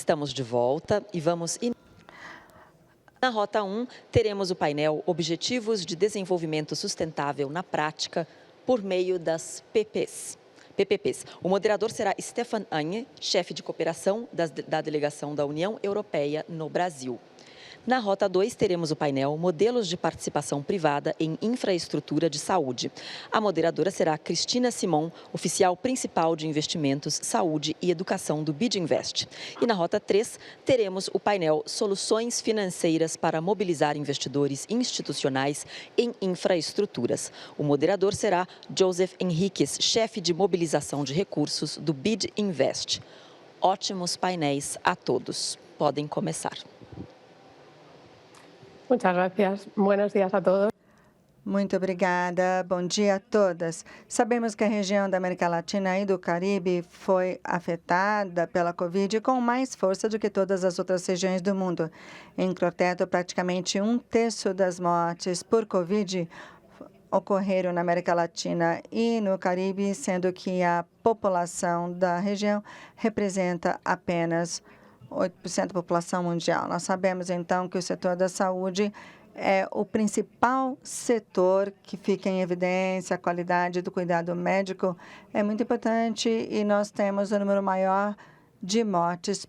Estamos de volta e vamos. Na Rota 1, teremos o painel Objetivos de Desenvolvimento Sustentável na Prática por meio das PPPs. O moderador será Stefan Anhe, chefe de cooperação da Delegação da União Europeia no Brasil. Na Rota 2, teremos o painel Modelos de Participação Privada em Infraestrutura de Saúde. A moderadora será Cristina Simon, oficial principal de Investimentos, Saúde e Educação do BID Invest. E na Rota 3, teremos o painel Soluções Financeiras para Mobilizar Investidores Institucionais em Infraestruturas. O moderador será Joseph Henriques, chefe de mobilização de recursos do BID Invest. Ótimos painéis a todos. Podem começar. Muchas gracias. Buenos días a todos. Muito obrigada. Bom dia a todas. Sabemos que a região da América Latina e do Caribe foi afetada pela Covid com mais força do que todas as outras regiões do mundo. Em concreto, praticamente 1/3 das mortes por Covid ocorreram na América Latina e no Caribe, sendo que a população da região representa apenas 8% da população mundial. Nós sabemos, então, que o setor da saúde é o principal setor que fica em evidência. A qualidade do cuidado médico é muito importante e nós temos o número maior de mortes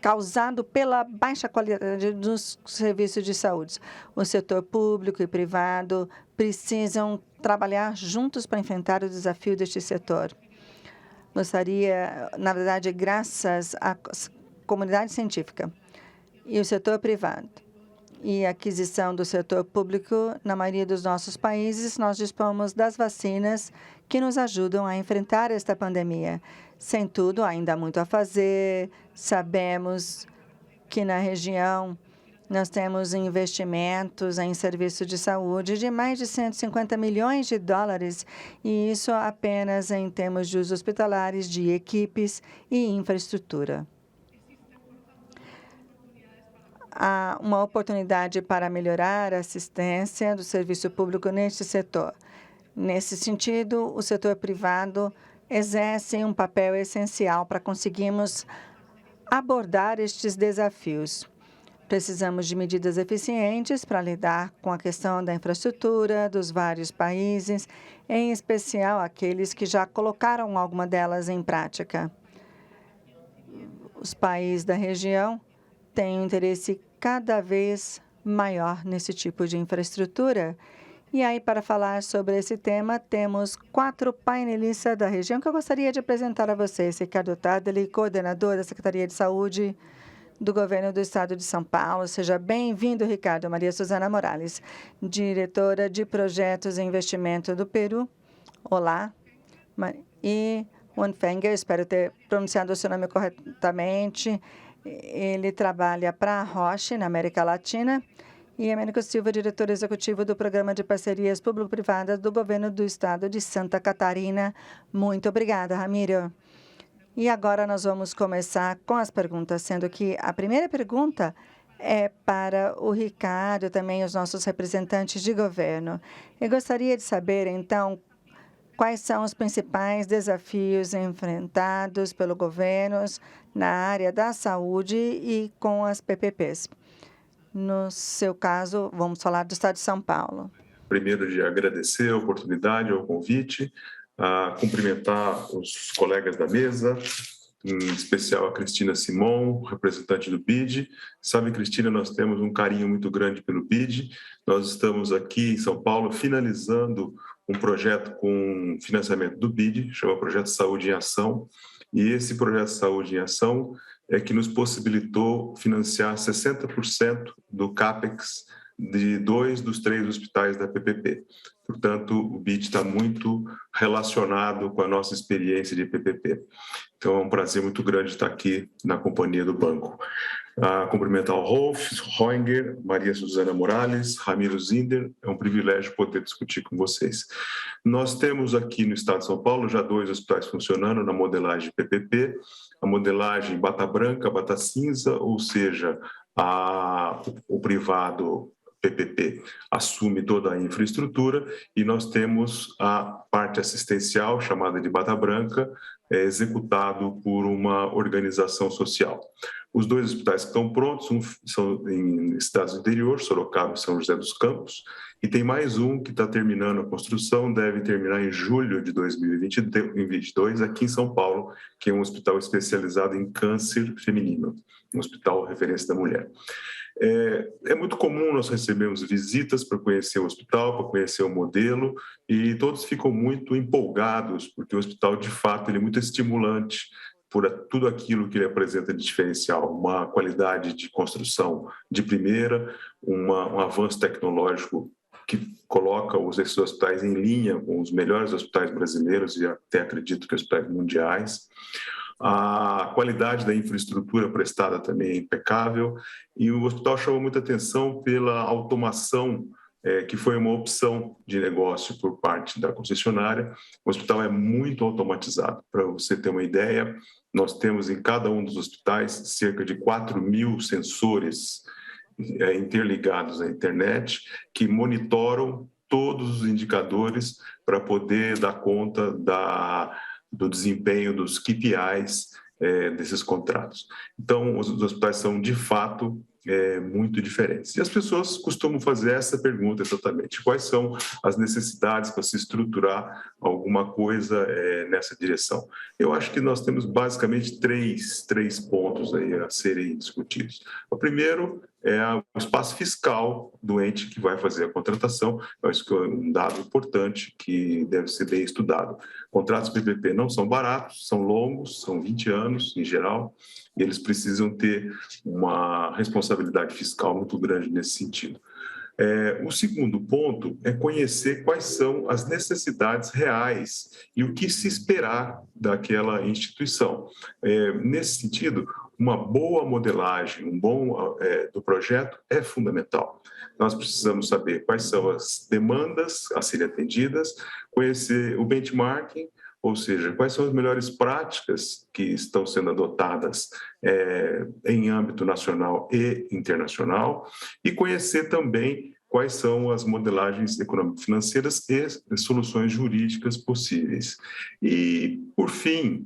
causado pela baixa qualidade dos serviços de saúde. O setor público e privado precisam trabalhar juntos para enfrentar o desafio deste setor. Gostaria, na verdade, graças à comunidade científica e o setor privado e a aquisição do setor público, na maioria dos nossos países, nós dispomos das vacinas que nos ajudam a enfrentar esta pandemia. Sem tudo, ainda há muito a fazer. Sabemos que na região nós temos investimentos em serviços de saúde de mais de 150 milhões de dólares, e isso apenas em termos de usos hospitalares, de equipes e infraestrutura. Há uma oportunidade para melhorar a assistência do serviço público neste setor. Nesse sentido, o setor privado exerce um papel essencial para conseguirmos abordar estes desafios. Precisamos de medidas eficientes para lidar com a questão da infraestrutura dos vários países, em especial aqueles que já colocaram alguma delas em prática. Os países da região têm um interesse cada vez maior nesse tipo de infraestrutura. E aí, para falar sobre esse tema, temos 4 painelistas da região que eu gostaria de apresentar a vocês. Ricardo Tadeli, coordenador da Secretaria de Saúde do Governo do Estado de São Paulo. Seja bem-vindo, Ricardo. Maria Suzana Morales, diretora de Projetos e Investimento do Peru. Olá. E Juan Fenger, espero ter pronunciado o seu nome corretamente. Ele trabalha para a Roche, na América Latina. E Américo Silva, diretor executivo do Programa de Parcerias Público-Privadas do Governo do Estado de Santa Catarina. Muito obrigada, Ramiro. E agora nós vamos começar com as perguntas, sendo que a primeira pergunta é para o Ricardo, também os nossos representantes de governo. Eu gostaria de saber, então, quais são os principais desafios enfrentados pelo governo na área da saúde e com as PPPs. No seu caso, vamos falar do Estado de São Paulo. Primeiro, de agradecer a oportunidade, o convite, a cumprimentar os colegas da mesa, em especial a Cristina Simon, representante do BID. Sabe, Cristina, nós temos um carinho muito grande pelo BID. Nós estamos aqui em São Paulo finalizando um projeto com financiamento do BID, chama Projeto Saúde em Ação. E esse Projeto Saúde em Ação é que nos possibilitou financiar 60% do CAPEX de 2 dos 3 hospitais da PPP. Portanto, o BID está muito relacionado com a nossa experiência de PPP. Então, é um prazer muito grande estar aqui na companhia do banco. Cumprimentar o Rolf, Roenger, Maria Suzana Morales, Ramiro Zinder. É um privilégio poder discutir com vocês. Nós temos aqui no Estado de São Paulo já 2 hospitais funcionando na modelagem PPP, a modelagem bata branca, bata cinza, ou seja, o privado PPP assume toda a infraestrutura e nós temos a parte assistencial, chamada de bata branca, executado por uma organização social. Os 2 hospitais que estão prontos são em estados do interior, Sorocaba e São José dos Campos, e tem mais um que está terminando a construção, deve terminar em julho de 2022, aqui em São Paulo, que é um hospital especializado em câncer feminino, um hospital referência da mulher. É muito comum nós recebermos visitas para conhecer o hospital, para conhecer o modelo, e todos ficam muito empolgados, porque o hospital, de fato, ele é muito estimulante por tudo aquilo que ele apresenta de diferencial, uma qualidade de construção de primeira, um avanço tecnológico que coloca esses hospitais em linha com os melhores hospitais brasileiros e até acredito que hospitais mundiais. A qualidade da infraestrutura prestada também é impecável e o hospital chamou muita atenção pela automação, que foi uma opção de negócio por parte da concessionária. O hospital é muito automatizado. Para você ter uma ideia, nós temos em cada um dos hospitais cerca de 4.000 sensores interligados à internet que monitoram todos os indicadores para poder dar conta do desempenho dos KPIs desses contratos. Então, os hospitais são, de fato, muito diferentes. E as pessoas costumam fazer essa pergunta exatamente: quais são as necessidades para se estruturar alguma coisa nessa direção? Eu acho que nós temos basicamente três pontos aí a serem discutidos. O primeiro é o espaço fiscal do ente que vai fazer a contratação. Eu acho que é um dado importante que deve ser bem estudado. Contratos PPP não são baratos, são longos, são 20 anos em geral, e eles precisam ter uma responsabilidade fiscal muito grande nesse sentido. O segundo ponto é conhecer quais são as necessidades reais e o que se esperar daquela instituição. Nesse sentido, uma boa modelagem, do projeto é fundamental. Nós precisamos saber quais são as demandas a serem atendidas, conhecer o benchmarking, ou seja, quais são as melhores práticas que estão sendo adotadas em âmbito nacional e internacional, e conhecer também quais são as modelagens econômico-financeiras e soluções jurídicas possíveis. E, por fim,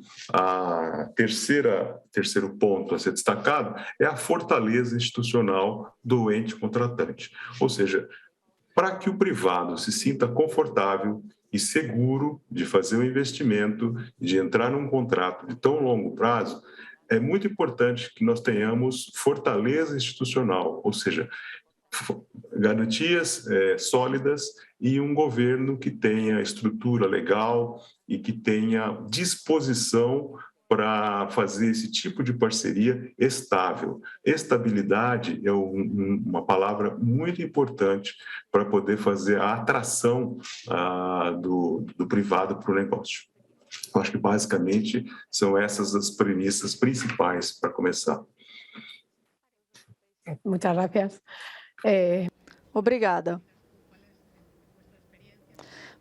terceiro ponto a ser destacado é a fortaleza institucional do ente contratante. Ou seja, para que o privado se sinta confortável e seguro de fazer um investimento, de entrar num contrato de tão longo prazo, é muito importante que nós tenhamos fortaleza institucional, ou seja, garantias sólidas e um governo que tenha estrutura legal e que tenha disposição para fazer esse tipo de parceria estável. Estabilidade é uma palavra muito importante para poder fazer a atração do privado para o negócio. Eu acho que basicamente são essas as premissas principais para começar. Muchas gracias. Obrigada.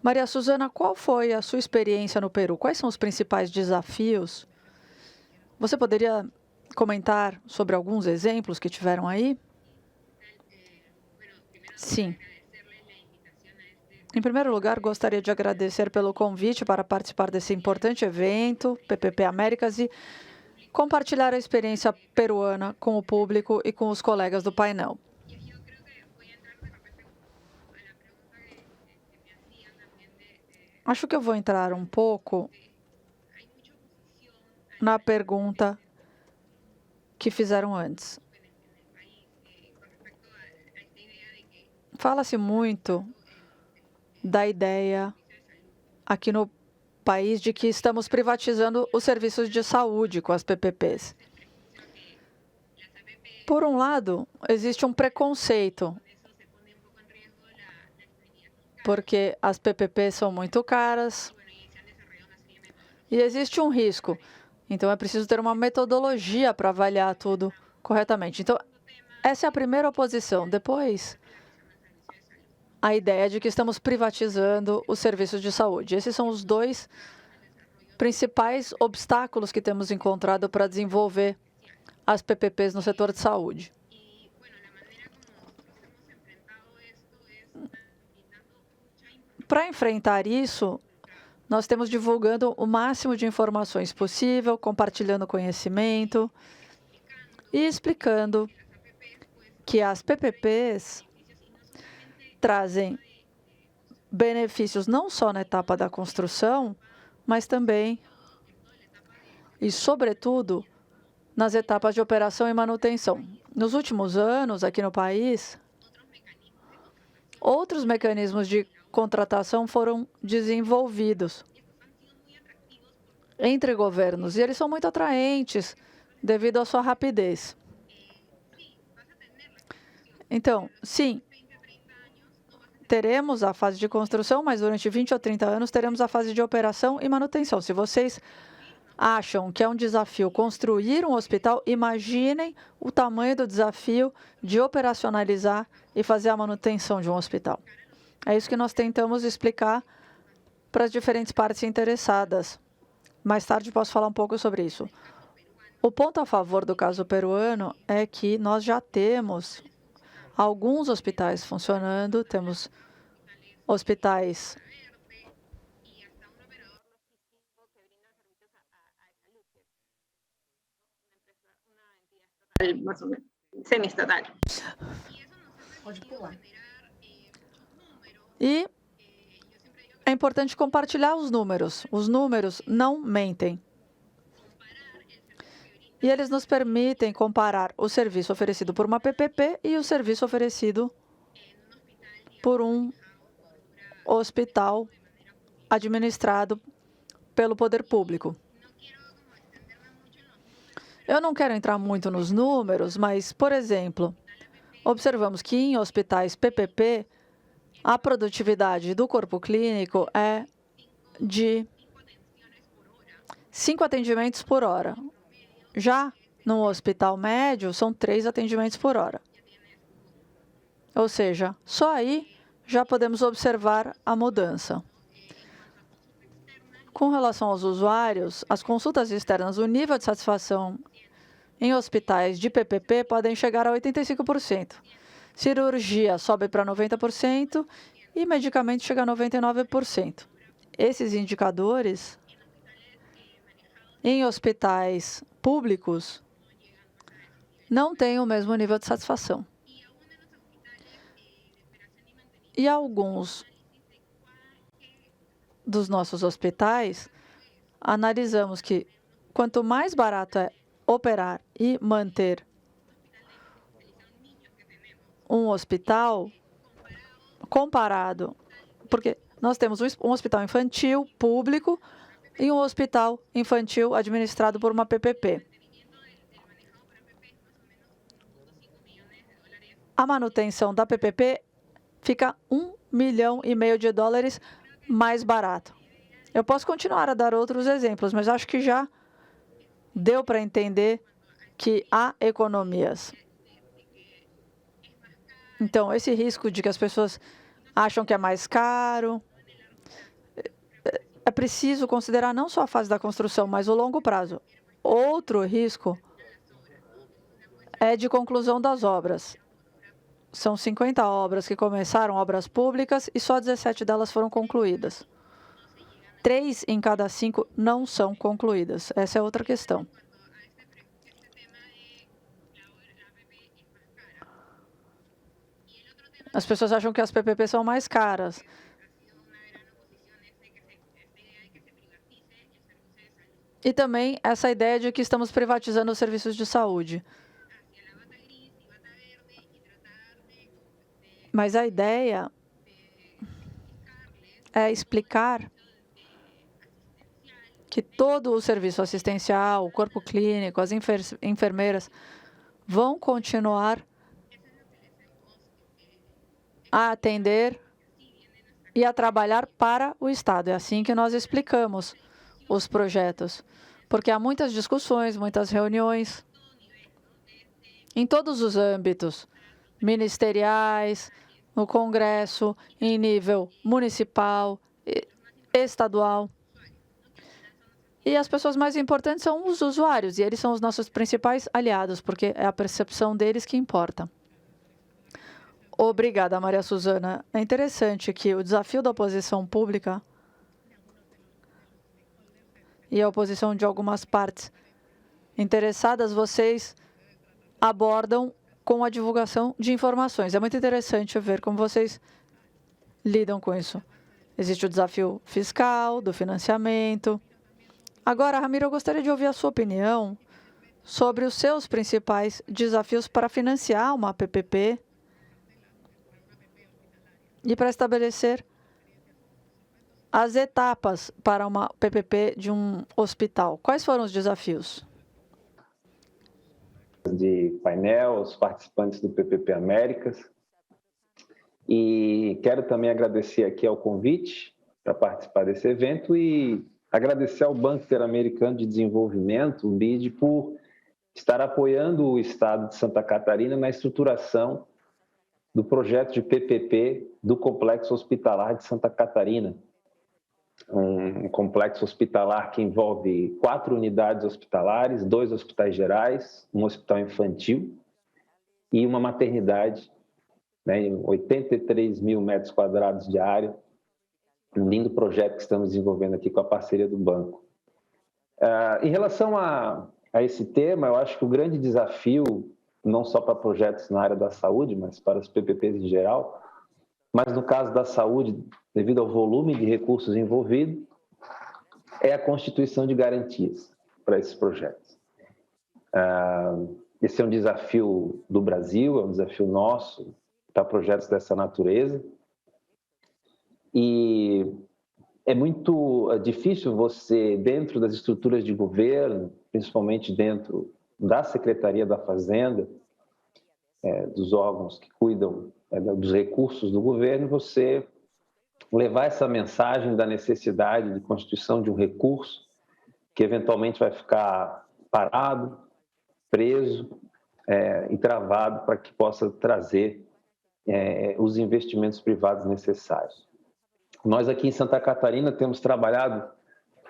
Maria Suzana, qual foi a sua experiência no Peru? Quais são os principais desafios? Você poderia comentar sobre alguns exemplos que tiveram aí? Sim. Em primeiro lugar, gostaria de agradecer pelo convite para participar desse importante evento, PPP Américas, e compartilhar a experiência peruana com o público e com os colegas do painel. Acho que eu vou entrar um pouco na pergunta que fizeram antes. Fala-se muito da ideia aqui no país de que estamos privatizando os serviços de saúde com as PPPs. Por um lado, existe um preconceito, porque as PPPs são muito caras e existe um risco. Então, é preciso ter uma metodologia para avaliar tudo corretamente. Então, essa é a primeira oposição. Depois, a ideia de que estamos privatizando os serviços de saúde. Esses são os dois principais obstáculos que temos encontrado para desenvolver as PPPs no setor de saúde. Para enfrentar isso, nós temos divulgando o máximo de informações possível, compartilhando conhecimento e explicando que as PPPs trazem benefícios não só na etapa da construção, mas também e, sobretudo, nas etapas de operação e manutenção. Nos últimos anos, aqui no país, outros mecanismos de contratação foram desenvolvidos entre governos, e eles são muito atraentes devido à sua rapidez. Então, sim, teremos a fase de construção, mas durante 20 ou 30 anos teremos a fase de operação e manutenção. Se vocês acham que é um desafio construir um hospital, imaginem o tamanho do desafio de operacionalizar e fazer a manutenção de um hospital. É isso que nós tentamos explicar para as diferentes partes interessadas. Mais tarde posso falar um pouco sobre isso. O ponto a favor do caso peruano é que nós já temos alguns hospitais funcionando, temos hospitais semi-estatal. E é importante compartilhar os números. Os números não mentem. E eles nos permitem comparar o serviço oferecido por uma PPP e o serviço oferecido por um hospital administrado pelo poder público. Eu não quero entrar muito nos números, mas, por exemplo, observamos que em hospitais PPP, a produtividade do corpo clínico é de 5 atendimentos por hora. Já no hospital médio, são 3 atendimentos por hora. Ou seja, só aí já podemos observar a mudança. Com relação aos usuários, as consultas externas, o nível de satisfação em hospitais de PPP podem chegar a 85%. Cirurgia sobe para 90% e medicamento chega a 99%. Esses indicadores, em hospitais públicos, não têm o mesmo nível de satisfação. E alguns dos nossos hospitais, analisamos que quanto mais barato é operar e manter um hospital comparado, porque nós temos um hospital infantil público e um hospital infantil administrado por uma PPP. A manutenção da PPP fica $1,5 milhão de dólares mais barato. Eu posso continuar a dar outros exemplos, mas acho que já deu para entender que há economias. Então, esse risco de que as pessoas acham que é mais caro, é preciso considerar não só a fase da construção, mas o longo prazo. Outro risco é de conclusão das obras. São 50 obras que começaram, obras públicas, e só 17 delas foram concluídas. 3 em cada 5 não são concluídas. Essa é outra questão. As pessoas acham que as PPP são mais caras. E também essa ideia de que estamos privatizando os serviços de saúde. Mas a ideia é explicar que todo o serviço assistencial, o corpo clínico, as enfermeiras vão continuar a atender e a trabalhar para o Estado. É assim que nós explicamos os projetos, porque há muitas discussões, muitas reuniões em todos os âmbitos, ministeriais, no Congresso, em nível municipal, estadual. E as pessoas mais importantes são os usuários, e eles são os nossos principais aliados, porque é a percepção deles que importa. Obrigada, Maria Suzana. É interessante que o desafio da oposição pública e a oposição de algumas partes interessadas, vocês abordam com a divulgação de informações. É muito interessante ver como vocês lidam com isso. Existe o desafio fiscal, do financiamento. Agora, Ramiro, eu gostaria de ouvir a sua opinião sobre os seus principais desafios para financiar uma PPP e para estabelecer as etapas para uma PPP de um hospital. Quais foram os desafios? De painel, os participantes do PPP Américas. E quero também agradecer aqui ao convite para participar desse evento e agradecer ao Banco Interamericano de Desenvolvimento, o BID, por estar apoiando o Estado de Santa Catarina na estruturação do projeto de PPP do Complexo Hospitalar de Santa Catarina. Um complexo hospitalar que envolve 4 unidades hospitalares, 2 hospitais gerais, um hospital infantil e uma maternidade, né, 83 mil metros quadrados de área. Um lindo projeto que estamos desenvolvendo aqui com a parceria do banco. Em relação a esse tema, eu acho que o grande desafio, não só para projetos na área da saúde, mas para os PPPs em geral, mas no caso da saúde, devido ao volume de recursos envolvidos, é a constituição de garantias para esses projetos. Esse é um desafio do Brasil, é um desafio nosso para projetos dessa natureza. E é muito difícil você, dentro das estruturas de governo, principalmente dentro da Secretaria da Fazenda, dos órgãos que cuidam dos recursos do governo, você levar essa mensagem da necessidade de constituição de um recurso que eventualmente vai ficar parado, preso e travado para que possa trazer os investimentos privados necessários. Nós aqui em Santa Catarina temos trabalhado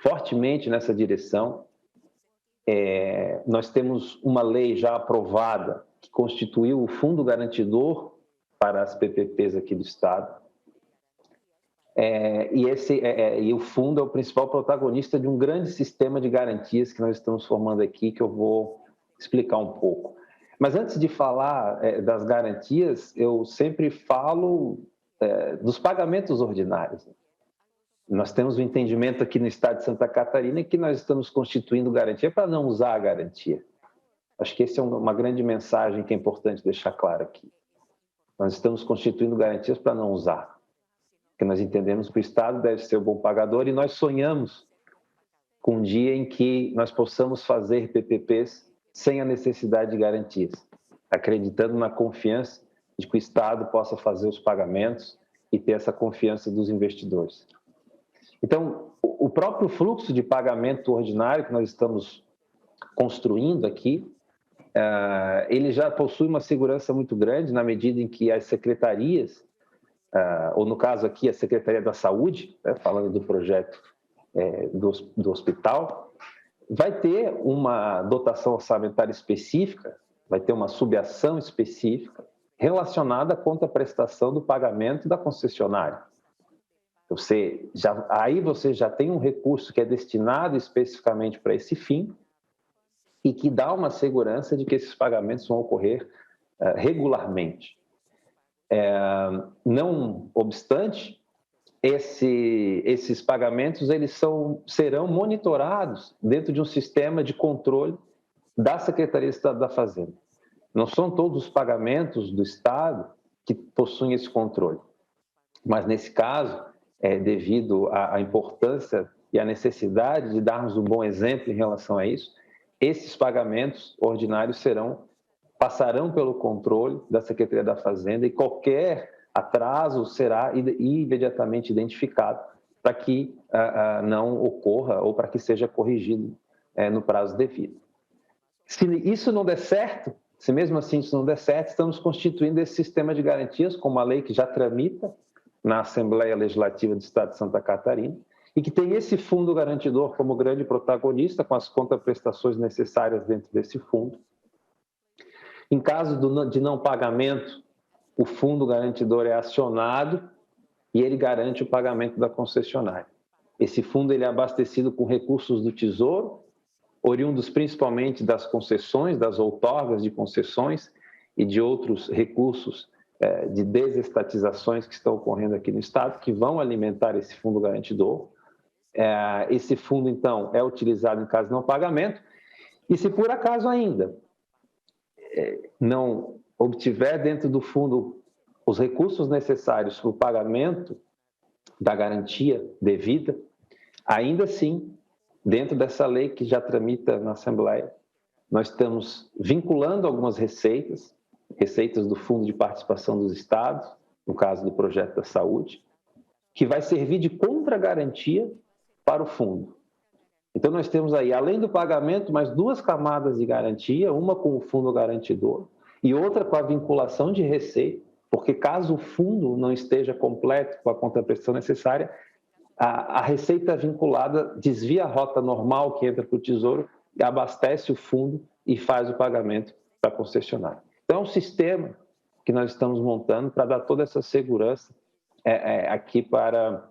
fortemente nessa direção. Nós temos uma lei já aprovada que constituiu o Fundo Garantidor para as PPPs aqui do Estado. E o fundo é o principal protagonista de um grande sistema de garantias que nós estamos formando aqui, que eu vou explicar um pouco. Mas antes de falar das garantias, eu sempre falo dos pagamentos ordinários. Nós temos um entendimento aqui no Estado de Santa Catarina que nós estamos constituindo garantia para não usar a garantia. Acho que essa é uma grande mensagem que é importante deixar claro aqui. Nós estamos constituindo garantias para não usar, porque nós entendemos que o Estado deve ser o bom pagador e nós sonhamos com um dia em que nós possamos fazer PPPs sem a necessidade de garantias, acreditando na confiança de que o Estado possa fazer os pagamentos e ter essa confiança dos investidores. Então, o próprio fluxo de pagamento ordinário que nós estamos construindo aqui, ele já possui uma segurança muito grande na medida em que as secretarias, ou no caso aqui a Secretaria da Saúde, falando do projeto do hospital, vai ter uma dotação orçamentária específica, vai ter uma subação específica relacionada à contraprestação do pagamento da concessionária. Aí você já tem um recurso que é destinado especificamente para esse fim e que dá uma segurança de que esses pagamentos vão ocorrer regularmente. Não obstante, esses pagamentos serão monitorados dentro de um sistema de controle da Secretaria de Estado da Fazenda. Não são todos os pagamentos do Estado que possuem esse controle, mas nesse caso, devido à importância e à necessidade de darmos um bom exemplo em relação a isso, esses pagamentos ordinários passarão pelo controle da Secretaria da Fazenda e qualquer atraso será imediatamente identificado para que não ocorra ou para que seja corrigido no prazo devido. Se isso não der certo, se mesmo assim isso não der certo, estamos constituindo esse sistema de garantias com uma lei que já tramita na Assembleia Legislativa do Estado de Santa Catarina e que tem esse fundo garantidor como grande protagonista com as contraprestações necessárias dentro desse fundo. Em caso de não pagamento, o fundo garantidor é acionado e ele garante o pagamento da concessionária. Esse fundo ele é abastecido com recursos do Tesouro, oriundos principalmente das concessões, das outorgas de concessões e de outros recursos de desestatizações que estão ocorrendo aqui no Estado, que vão alimentar esse fundo garantidor. Esse fundo, então, é utilizado em caso de não pagamento. E se por acaso ainda não obtiver dentro do fundo os recursos necessários para o pagamento da garantia devida, ainda assim, dentro dessa lei que já tramita na Assembleia, nós estamos vinculando algumas receitas do Fundo de Participação dos Estados, no caso do Projeto da Saúde, que vai servir de contragarantia para o fundo. Então, nós temos aí, além do pagamento, mais 2 camadas de garantia, uma com o fundo garantidor e outra com a vinculação de receita, porque caso o fundo não esteja completo com a contraprestação necessária, a receita vinculada desvia a rota normal que entra para o Tesouro e abastece o fundo e faz o pagamento para a concessionária. Então, é um sistema que nós estamos montando para dar toda essa segurança aqui para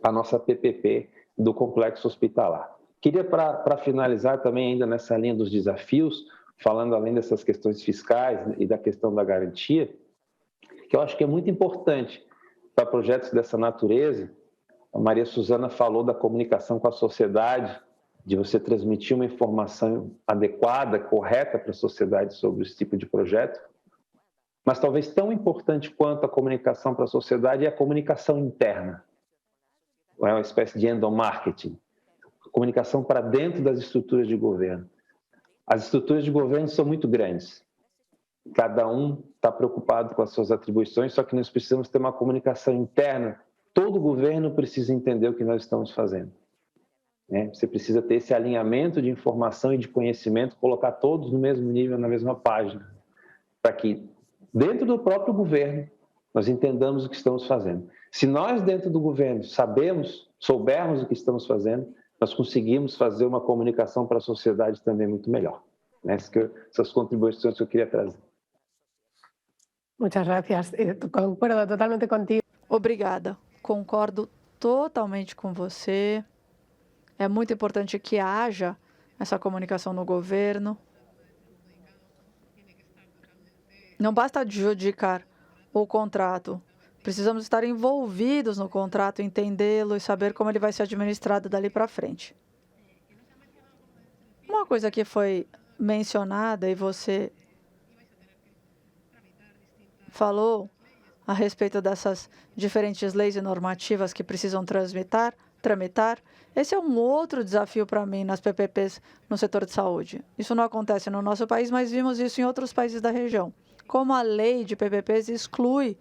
a nossa PPP do complexo hospitalar. Queria, para finalizar também ainda nessa linha dos desafios, falando além dessas questões fiscais e da questão da garantia, que eu acho que é muito importante para projetos dessa natureza. A Maria Suzana falou da comunicação com a sociedade, de você transmitir uma informação adequada, correta para a sociedade sobre esse tipo de projeto. Mas talvez tão importante quanto a comunicação para a sociedade é a comunicação interna. É uma espécie de endomarketing. Comunicação para dentro das estruturas de governo. As estruturas de governo são muito grandes. Cada um está preocupado com as suas atribuições, só que nós precisamos ter uma comunicação interna. Todo governo precisa entender o que nós estamos fazendo. Você precisa ter esse alinhamento de informação e de conhecimento, colocar todos no mesmo nível, na mesma página, para que, dentro do próprio governo, nós entendamos o que estamos fazendo. Se nós, dentro do governo, soubermos o que estamos fazendo, nós conseguimos fazer uma comunicação para a sociedade também muito melhor. Essas contribuições que eu queria trazer. Muchas gracias. Concuerdo totalmente contigo. Obrigada. Concordo totalmente com você. É muito importante que haja essa comunicação no governo. Não basta adjudicar o contrato. Precisamos estar envolvidos no contrato, entendê-lo e saber como ele vai ser administrado dali para frente. Uma coisa que foi mencionada e você falou a respeito dessas diferentes leis e normativas que precisam tramitar, esse é um outro desafio para mim nas PPPs no setor de saúde. Isso não acontece no nosso país, mas vimos isso em outros países da região. Como a lei de PPPs exclui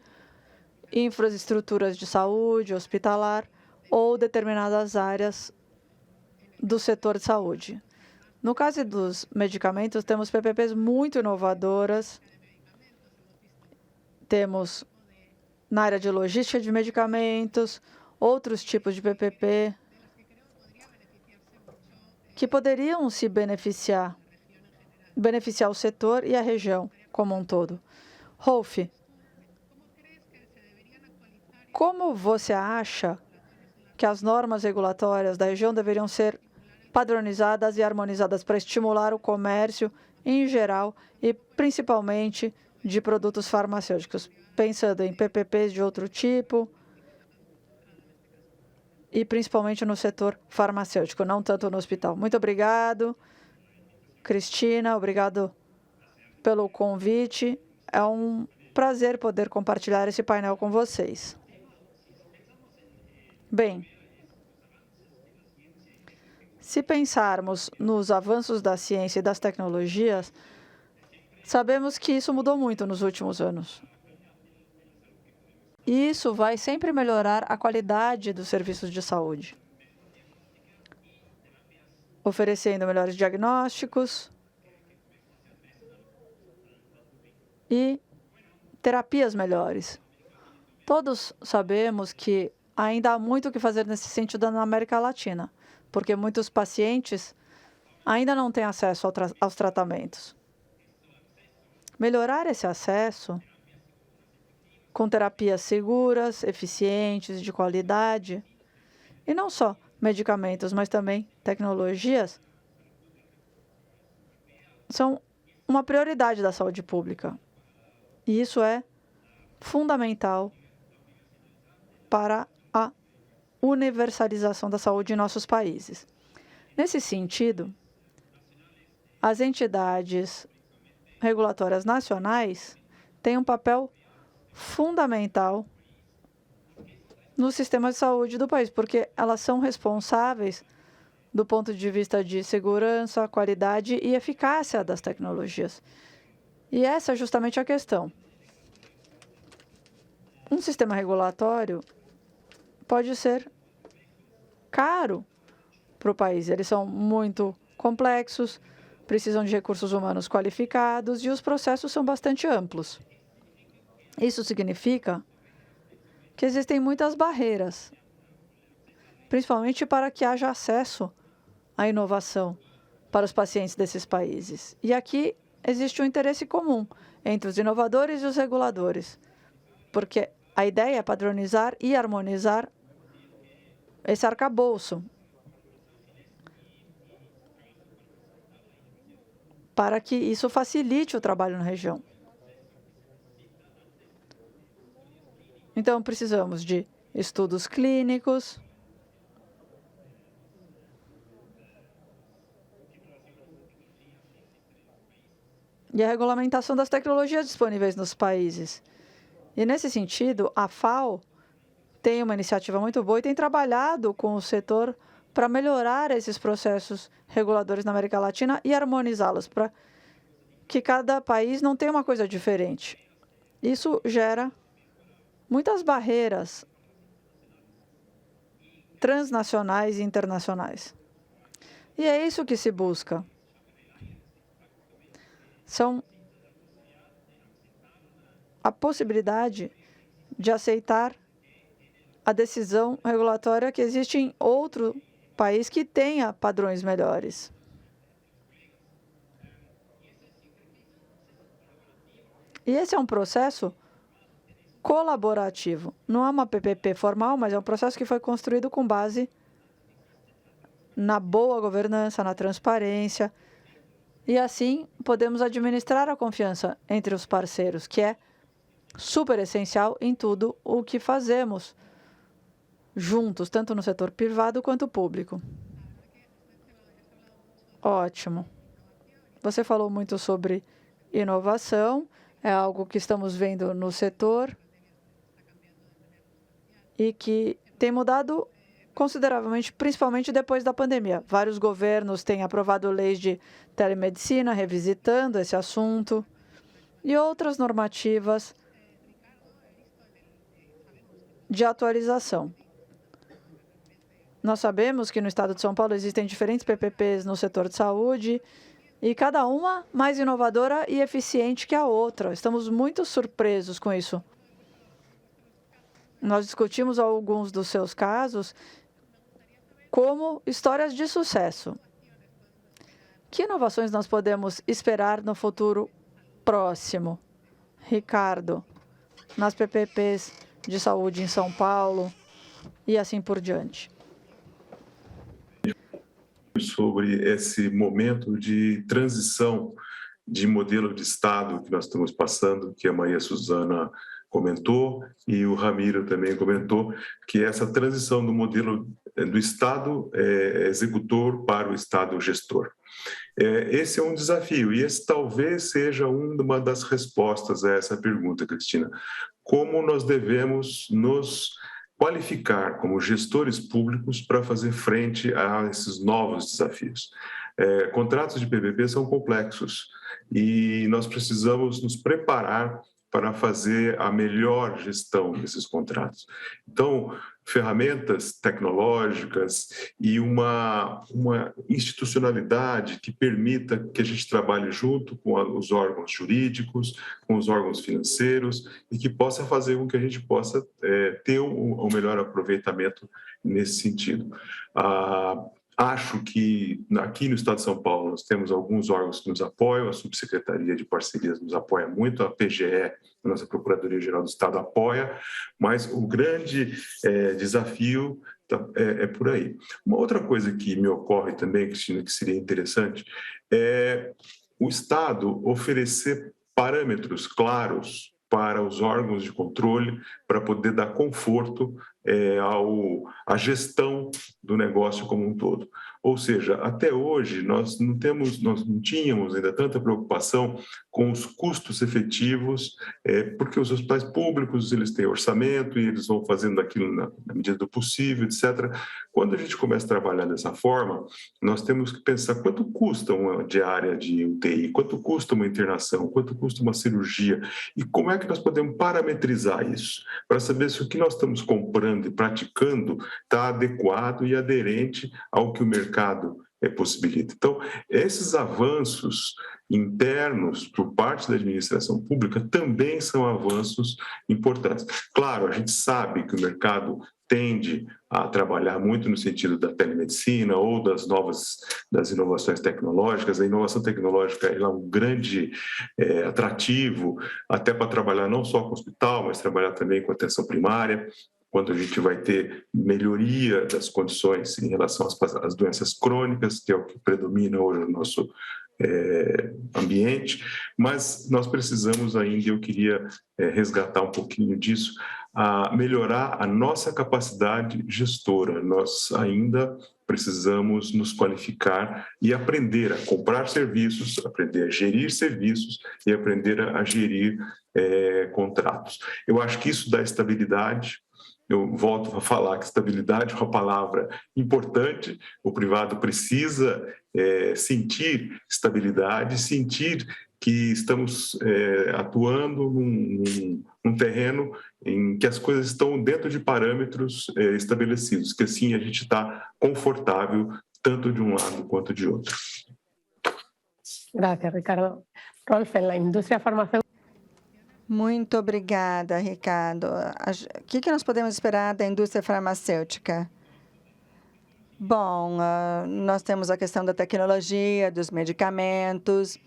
infraestruturas de saúde, hospitalar ou determinadas áreas do setor de saúde. No caso dos medicamentos, temos PPPs muito inovadoras. Temos na área de logística de medicamentos, outros tipos de PPP que poderiam se beneficiar o setor e a região como um todo. Rolf, como você acha que as normas regulatórias da região deveriam ser padronizadas e harmonizadas para estimular o comércio em geral e principalmente de produtos farmacêuticos, pensando em PPPs de outro tipo e principalmente no setor farmacêutico, não tanto no hospital? Muito obrigado, Cristina, obrigado pelo convite. É um prazer poder compartilhar esse painel com vocês. Bem, se pensarmos nos avanços da ciência e das tecnologias, sabemos que isso mudou muito nos últimos anos. E isso vai sempre melhorar a qualidade dos serviços de saúde, oferecendo melhores diagnósticos e terapias melhores. Todos sabemos que ainda há muito o que fazer nesse sentido na América Latina, porque muitos pacientes ainda não têm acesso aos tratamentos. Melhorar esse acesso com terapias seguras, eficientes, de qualidade, e não só medicamentos, mas também tecnologias, são uma prioridade da saúde pública. E isso é fundamental para a universalização da saúde em nossos países. Nesse sentido, as entidades regulatórias nacionais têm um papel fundamental no sistema de saúde do país, porque elas são responsáveis do ponto de vista de segurança, qualidade e eficácia das tecnologias. E essa é justamente a questão. Um sistema regulatório pode ser caro para o país. Eles são muito complexos, precisam de recursos humanos qualificados e os processos são bastante amplos. Isso significa que existem muitas barreiras, principalmente para que haja acesso à inovação para os pacientes desses países. E aqui existe um interesse comum entre os inovadores e os reguladores, porque a ideia é padronizar e harmonizar esse arcabouço para que isso facilite o trabalho na região. Então, precisamos de estudos clínicos, e a regulamentação das tecnologias disponíveis nos países. E, nesse sentido, a FAO tem uma iniciativa muito boa e tem trabalhado com o setor para melhorar esses processos reguladores na América Latina e harmonizá-los, para que cada país não tenha uma coisa diferente. Isso gera muitas barreiras transnacionais e internacionais. E é isso que se busca. São a possibilidade de aceitar a decisão regulatória que existe em outro país que tenha padrões melhores. E esse é um processo colaborativo. Não é uma PPP formal, mas é um processo que foi construído com base na boa governança, na transparência. E assim podemos administrar a confiança entre os parceiros, que é super essencial em tudo o que fazemos juntos, tanto no setor privado quanto público. Ótimo. Você falou muito sobre inovação, é algo que estamos vendo no setor e que tem mudado consideravelmente, principalmente depois da pandemia. Vários governos têm aprovado leis de telemedicina, revisitando esse assunto, e outras normativas de atualização. Nós sabemos que no estado de São Paulo existem diferentes PPPs no setor de saúde, e cada uma mais inovadora e eficiente que a outra. Estamos muito surpresos com isso. Nós discutimos alguns dos seus casos como histórias de sucesso. Que inovações nós podemos esperar no futuro próximo? Ricardo, nas PPPs de saúde em São Paulo e assim por diante. Sobre esse momento de transição de modelo de Estado que nós estamos passando, que a Maria Suzana comentou e o Ramiro também comentou, que essa transição do modelo do Estado executor para o Estado gestor. Esse é um desafio e esse talvez seja uma das respostas a essa pergunta, Cristina. Como nós devemos nos qualificar como gestores públicos para fazer frente a esses novos desafios? Contratos de PPP são complexos e nós precisamos nos preparar para fazer a melhor gestão desses contratos. Então, ferramentas tecnológicas e uma institucionalidade que permita que a gente trabalhe junto com os órgãos jurídicos, com os órgãos financeiros e que possa fazer com que a gente possa ter um melhor aproveitamento nesse sentido. Acho que aqui no Estado de São Paulo nós temos alguns órgãos que nos apoiam, a Subsecretaria de Parcerias nos apoia muito, a PGE, a nossa Procuradoria-Geral do Estado, apoia, mas o grande desafio é por aí. Uma outra coisa que me ocorre também, Cristina, que seria interessante, é o Estado oferecer parâmetros claros para os órgãos de controle, para poder dar conforto à gestão do negócio como um todo. Ou seja, até hoje nós não tínhamos ainda tanta preocupação com os custos efetivos, porque os hospitais públicos eles têm orçamento e eles vão fazendo aquilo na medida do possível, etc. Quando a gente começa a trabalhar dessa forma, nós temos que pensar quanto custa uma diária de UTI, quanto custa uma internação, quanto custa uma cirurgia e como é que nós podemos parametrizar isso para saber se o que nós estamos comprando e praticando está adequado e aderente ao que o mercado possibilita. Então, esses avanços internos por parte da administração pública também são avanços importantes. Claro, a gente sabe que o mercado tende a trabalhar muito no sentido da telemedicina ou das inovações tecnológicas. A inovação tecnológica é um grande atrativo, até para trabalhar não só com o hospital, mas trabalhar também com a atenção primária, quando a gente vai ter melhoria das condições em relação às doenças crônicas, que é o que predomina hoje no nosso ambiente, mas nós precisamos ainda, eu queria resgatar um pouquinho disso, a melhorar a nossa capacidade gestora. Nós ainda precisamos nos qualificar e aprender a comprar serviços, aprender a gerir serviços e aprender a gerir contratos. Eu acho que isso dá estabilidade. Eu volto a falar que estabilidade é uma palavra importante, o privado precisa sentir estabilidade, sentir que estamos atuando num terreno em que as coisas estão dentro de parâmetros estabelecidos, que assim a gente está confortável tanto de um lado quanto de outro. Gracias, Ricardo. Rolf, en la industria farmacéutica. Muito obrigada, Ricardo. O que nós podemos esperar da indústria farmacêutica? Bom, nós temos a questão da tecnologia, dos medicamentos.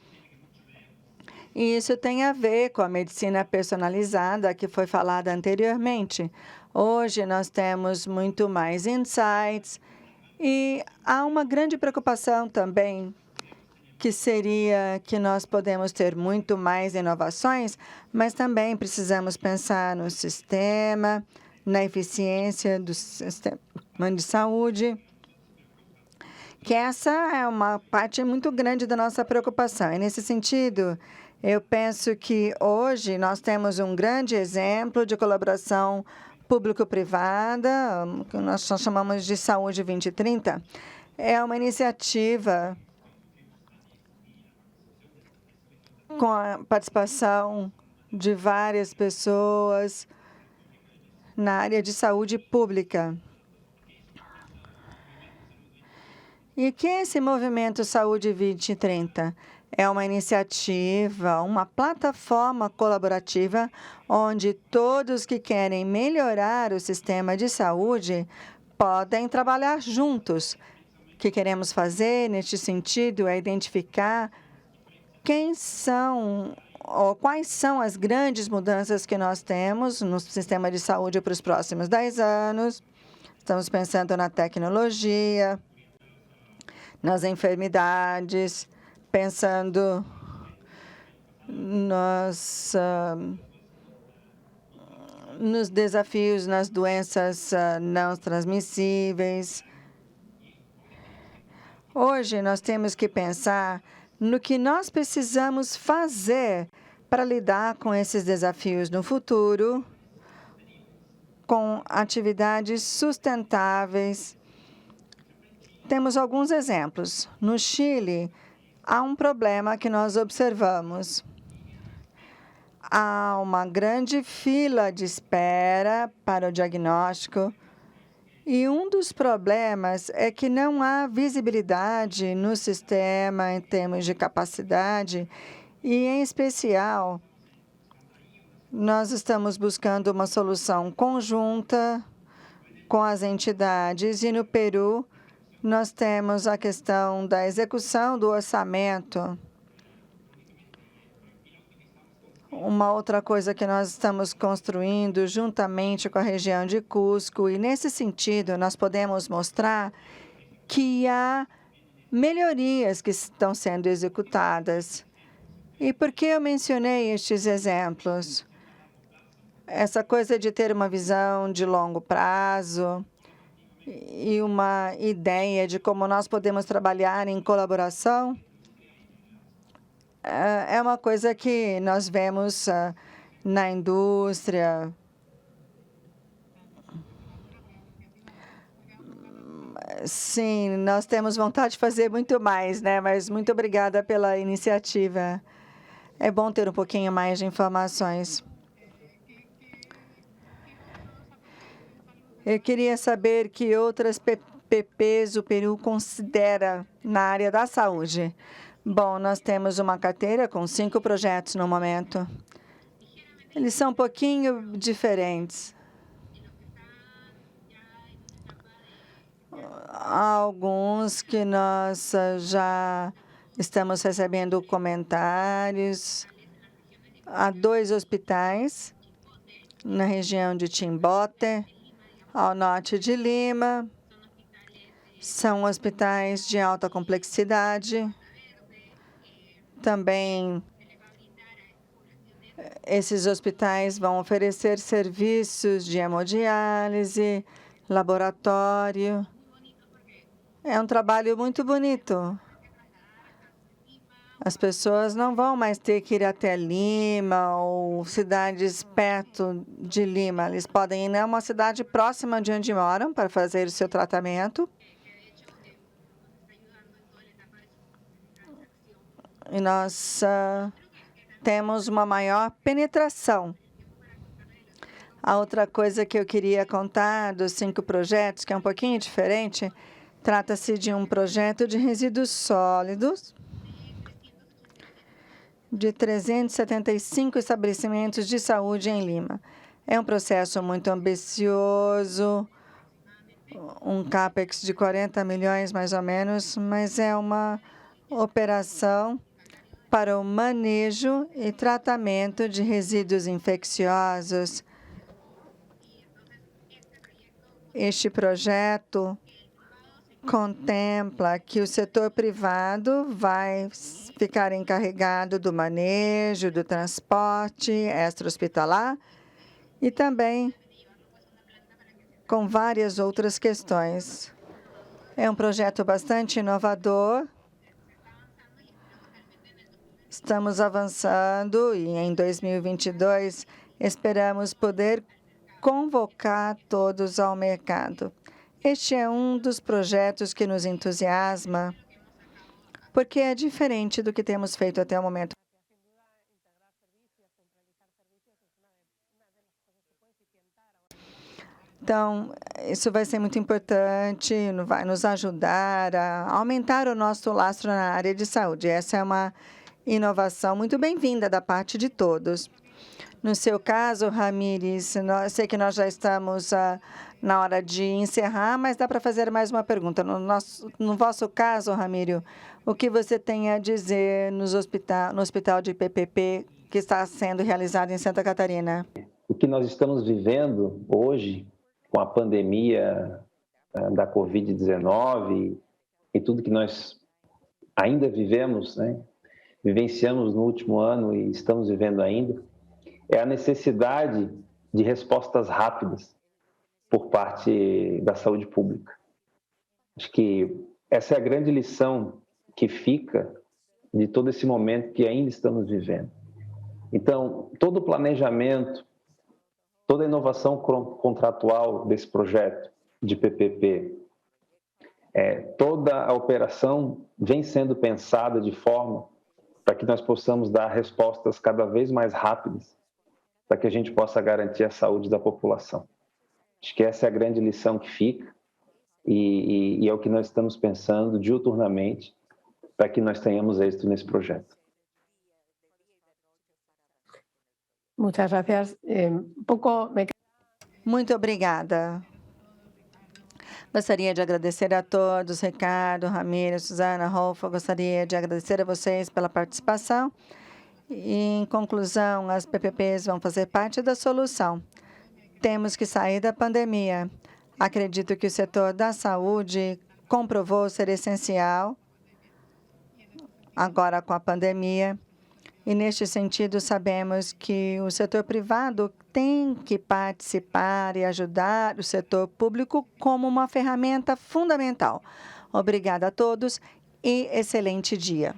E isso tem a ver com a medicina personalizada que foi falada anteriormente. Hoje nós temos muito mais insights e há uma grande preocupação também, que seria que nós podemos ter muito mais inovações, mas também precisamos pensar no sistema, na eficiência do sistema de saúde, que essa é uma parte muito grande da nossa preocupação. E, nesse sentido, eu penso que hoje nós temos um grande exemplo de colaboração público-privada, que nós chamamos de Saúde 2030. É uma iniciativa com a participação de várias pessoas na área de saúde pública. E o que é esse movimento Saúde 2030? É uma iniciativa, uma plataforma colaborativa onde todos que querem melhorar o sistema de saúde podem trabalhar juntos. O que queremos fazer neste sentido é identificar quais são as grandes mudanças que nós temos no sistema de saúde para os próximos 10 anos. Estamos pensando na tecnologia, nas enfermidades, pensando nos desafios, nas doenças não transmissíveis. Hoje, nós temos que pensar no que nós precisamos fazer para lidar com esses desafios no futuro, com atividades sustentáveis. Temos alguns exemplos. No Chile, há um problema que nós observamos. Há uma grande fila de espera para o diagnóstico. E um dos problemas é que não há visibilidade no sistema em termos de capacidade e, em especial, nós estamos buscando uma solução conjunta com as entidades e, no Peru, nós temos a questão da execução do orçamento. uma outra coisa que nós estamos construindo juntamente com a região de Cusco, e nesse sentido nós podemos mostrar que há melhorias que estão sendo executadas. E por que eu mencionei estes exemplos? Essa coisa de ter uma visão de longo prazo e uma ideia de como nós podemos trabalhar em colaboração é uma coisa que nós vemos na indústria. Sim, nós temos vontade de fazer muito mais, né? Mas muito obrigada pela iniciativa. É bom ter um pouquinho mais de informações. Eu queria saber que outras PPPs o Peru considera na área da saúde. Bom, nós temos uma carteira com 5 projetos no momento. Eles são um pouquinho diferentes. Há alguns que nós já estamos recebendo comentários. Há 2 hospitais na região de Chimbote, ao norte de Lima. São hospitais de alta complexidade. Também, esses hospitais vão oferecer serviços de hemodiálise, laboratório. É um trabalho muito bonito. As pessoas não vão mais ter que ir até Lima ou cidades perto de Lima. Eles podem ir a uma cidade próxima de onde moram para fazer o seu tratamento. E nós temos uma maior penetração. A outra coisa que eu queria contar dos 5 projetos, que é um pouquinho diferente, trata-se de um projeto de resíduos sólidos de 375 estabelecimentos de saúde em Lima. É um processo muito ambicioso, um CAPEX de 40 milhões mais ou menos, mas é uma operação para o manejo e tratamento de resíduos infecciosos. Este projeto contempla que o setor privado vai ficar encarregado do manejo, do transporte extra-hospitalar e também com várias outras questões. É um projeto bastante inovador. Estamos avançando e em 2022 esperamos poder convocar todos ao mercado. Este é um dos projetos que nos entusiasma, porque é diferente do que temos feito até o momento. Então, isso vai ser muito importante, vai nos ajudar a aumentar o nosso lastro na área de saúde. Essa é uma inovação muito bem-vinda da parte de todos. No seu caso, Ramírez, eu sei que nós já estamos na hora de encerrar, mas dá para fazer mais uma pergunta. No vosso caso, Ramírio, o que você tem a dizer no hospital de PPP que está sendo realizado em Santa Catarina? O que nós estamos vivendo hoje, com a pandemia da Covid-19 e tudo que nós ainda vivemos, né, vivenciamos no último ano e estamos vivendo ainda, é a necessidade de respostas rápidas por parte da saúde pública. Acho que essa é a grande lição que fica de todo esse momento que ainda estamos vivendo. Então, todo o planejamento, toda a inovação contratual desse projeto de PPP, toda a operação vem sendo pensada de forma para que nós possamos dar respostas cada vez mais rápidas, para que a gente possa garantir a saúde da população. Acho que essa é a grande lição que fica e é o que nós estamos pensando diuturnamente para que nós tenhamos êxito nesse projeto. Muchas gracias. Muito obrigada. Gostaria de agradecer a todos, Ricardo, Ramírez, Suzana, Rolfo. Gostaria de agradecer a vocês pela participação E, em conclusão, as PPPs vão fazer parte da solução. Temos que sair da pandemia. Acredito que o setor da saúde comprovou ser essencial agora com a pandemia. E, neste sentido, sabemos que o setor privado tem que participar e ajudar o setor público como uma ferramenta fundamental. Obrigada a todos e excelente dia.